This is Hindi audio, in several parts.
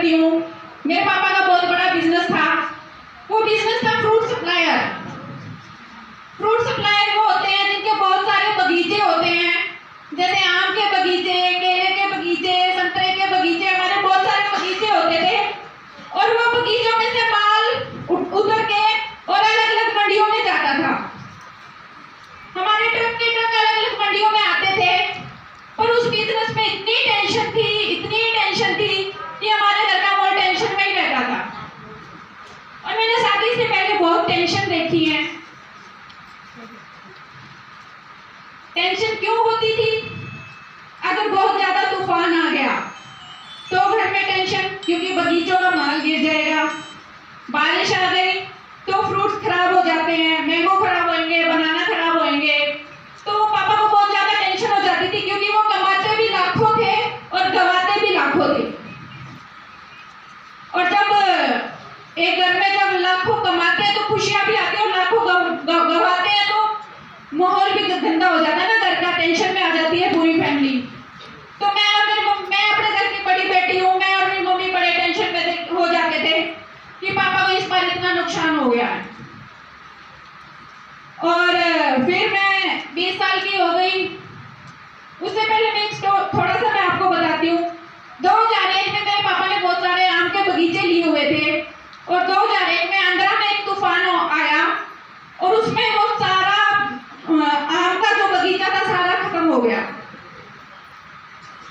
करती हूँ। मेरे पापा का बहुत बड़ा बिजनेस था, वो बिजनेस था फ्रूट सप्लायर। फ्रूट सप्लायर वो होते हैं जिनके बहुत सारे बगीचे होते हैं, जैसे आम के बगीचे, केले के बगीचे, संतरे के बगीचे, हमारे बहुत सारे बगीचे होते थे। और वो बगीचों में से माल उतर के और अलग अलग मंडियों में जाता था। हमारे ट्रक के ट्रक अलग अलग मंडियों में आते थे। पर उस बिजनेस में इतनी टेंशन थी कि हमारे घर का बहुत टेंशन में ही रहता था। और मैंने शादी से पहले बहुत टेंशन देखी है। टेंशन क्यों होती थी? अगर बहुत ज्यादा तूफान आ गया तो घर में टेंशन, क्योंकि बगीचों का माल गिर जाएगा। बारिश आ गई तो फ्रूट्स खराब हो जाते हैं, मैंगो खराब होंगे, बनाना खराब होंगे। तो पापा को बहुत ज्यादा टेंशन हो जाती थी, क्योंकि वो कमाते भी लाखों थे और गवाते भी लाखों थे। और जब एक घर में जब लाखों कमाते हैं तो खुशियां भी आती है, और लाखों गवाते हैं तो माहौल भी गंदा हो जाता है ना घर का, टेंशन में आ जाती है पूरी फैमिली। तो मैं अपने घर की बड़ी बेटी हूँ, मैं और मेरी मम्मी बड़े टेंशन में हो जाते थे कि पापा को इस बार इतना नुकसान हो गया है। और फिर मैं 20 साल की हो गई। उससे पहले मैं थोड़ा सा मैं आपको बताती हूँ। 2001 में मेरे पापा ने बहुत सारे आम के बगीचे लिए हुए थे, और 2001 में आंध्रा में एक तूफान आया और उसमें वो सारा आम का जो बगीचा था सारा खत्म हो गया।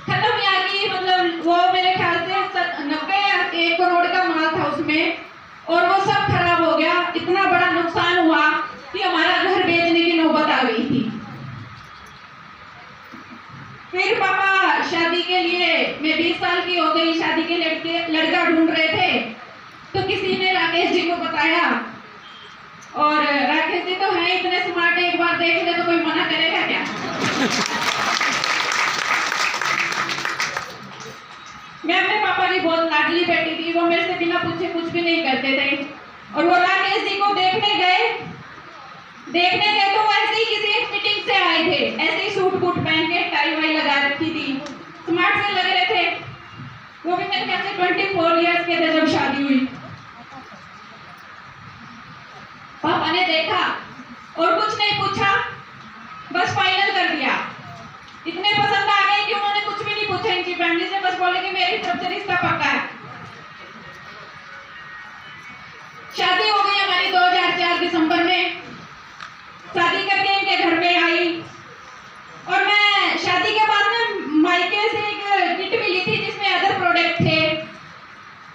खत्म या कि मतलब वो मेरे ख्याल से 90 करोड़ का माल था उसमें, और वो सब खराब हो गया। इतना बड़ा नुकसान हुआ कि हमारा घर बेचने की नौबत आ गई थी। फिर पापा शादी के लिए, मैं 20 साल की हो गई, शादी के लड़का ढूंढ रहे थे, तो किसी ने राकेश जी को बताया। और राकेश जी तो है इतने स्मार्ट, एक बार देख ले तो कोई मना करेगा क्या? मैं अपने पापा की बहुत लाडली बेटी थी, वो मेरे से बिना पूछे कुछ भी नहीं करते थे। और वो राकेश जी को देखने गए तो ऐसे ही किसी एक मीटिंग से आए थे, ऐसे ही सूट बूट पहन के, टाई वाई लगा रखी थी, स्मार्ट से लग रहे थे। वो भी मेरे ख्याल से 24 इयर्स के थे जब शादी हुई। पापा ने देखा और कुछ नहीं पूछा, बस फाइनल कर दिया। इतने पसंद आ गए कि उन्होंने कुछ भी नहीं पूछा इनकी फैमिली से, बस बोले कि मेरी तरफ से रिश्ता पक्का है। शादी हो गई हमारी 2004 दिसंबर में। शादी करके इनके घर पे आई, और मैं शादी के बाद में मायके से एक किट भी ली थी जिसमें अदर प्रोडक्ट थे।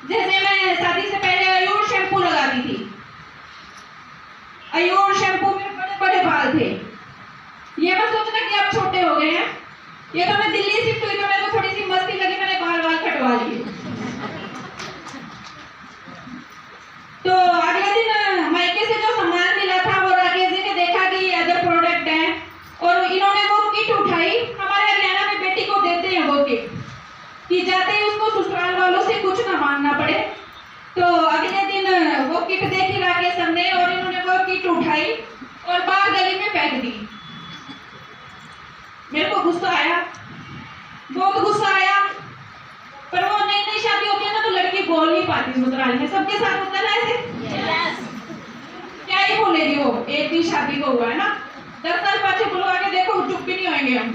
जैसे मैं शादी से पहले अयूर शैम्पू लगाती थी। अयूर शैम्पू में बड़े बड़े बाल थे। ये मत सोचना कि अब छोटे हो गए हैं, ये तो मैं दिल्ली शिफ्ट हुई तो मेरे को थोड़ी सी मस्ती लगी, मैंने बाल कटवा लिए। तो अगले दिन मायके से जो सामान मिला था, वो राकेश जी ने देखा कि ये अदर प्रोडक्ट है, और इन्होंने वो किट उठाई। हमारे हरियाणा में बेटी को देते हैं वो किट, कि जाते ही उसको ससुराल वालों से कुछ ना मांगना पड़े। तो अगले दिन वो किट देखी राकेश सर ने, और इन्होंने वो किट उठाई और बाहर गली में फेंक दी। मेरे को गुस्सा आया, बहुत गुस्सा आया। पर वो नई नई शादी होती है ना, तो लड़की बोल नहीं पाती ससुराल में, सबके साथ होता है ऐसे। क्या ही बोलेगी वो, एक दिन शादी को हुआ है ना, 10 साल पाछे बुलवा के देखो, चुप भी नहीं होंगे हम।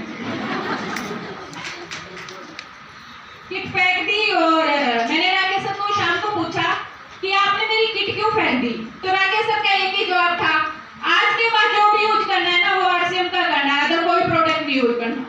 किट फेंक दी, और मैंने राकेश सर को शाम को पूछा कि आपने मेरी किट क्यों फेंक दी? तो राकेश सर का एक ही जवाब था, आज के बाद जो भी यूज करना है ना, वो RCM का करना है, अदर कोई प्रोडक्ट नहीं यूज करना।